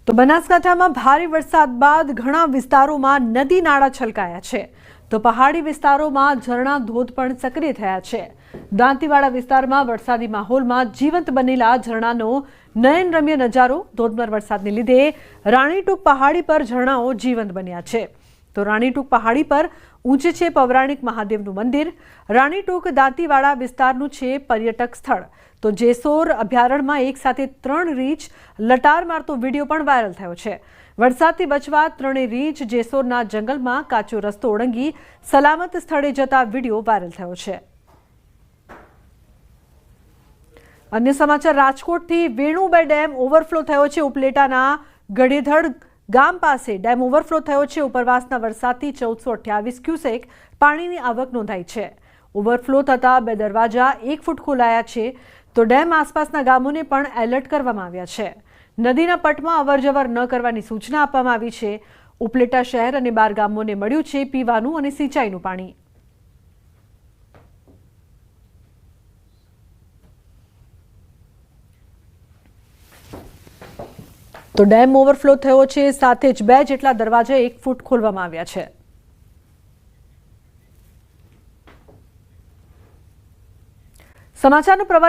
તો બનાસકાંઠામાં ભારે વરસાદ બાદ ઘણા વિસ્તારોમાં નદી નાળા છલકાયા છે તો પહાડી વિસ્તારોમાં ઝરણા ધોધ પણ સક્રિય થયા છે। દાંતીવાડા વિસ્તારમાં વરસાદી માહોલમાં જીવંત બનેલા ઝરણાનો નયનરમ્ય નજારો। ધોધમાર વરસાદને લીધે રાણીટૂક પહાડી પર ઝરણાઓ જીવંત બન્યા છે। તો રાણીટૂક પહાડી પર ઊંચે છે પૌરાણિક મહાદેવનું મંદિર। રાણીટૂક દાંતીવાડા વિસ્તારનું છે પર્યટક સ્થળ। તો જેસોર અભયારણ્યમાં એક સાથે 3 રીંછ લટાર મારતો વિડીયો પણ વાયરલ થયો છે। વરસાદથી બચવા 3 રીંછ જેસોરના જંગલમાં કાચો રસ્તો ઓળંગી સલામત સ્થળે જતા વિડીયો વાયરલ થયો છે। અન્ય સમાચાર રાજકોટથી વેણુબે ડેમ ઓવરફ્લો થયો છે। ઉપલેટાના ગડેધડ ગામ પાસે ડેમ ઓવરફ્લો થયો છે। ઉપરવાસના વરસાદથી 1428 ક્યુસેક પાણીની આવક નોંધાઈ છે। ઓવરફ્લો થતા 2 દરવાજા 1 ફૂટ ખોલાયા છે તો ડેમ આસપાસના ગામોને પણ એલર્ટ કરવામાં આવ્યા છે। નદીના પટમાં અવરજવર ન કરવાની સૂચના આપવામાં આવી છે। ઉપલેટા શહેર અને 12 ગામોને મળ્યું છે પીવાનું અને સિંચાઈનું પાણી। તો ડેમ ઓવરફ્લો થયો છે, સાથે જ 2 જેટલા દરવાજા 1 ફૂટ ખોલવામાં આવ્યા છે। સમાચારનો પ્રવાહ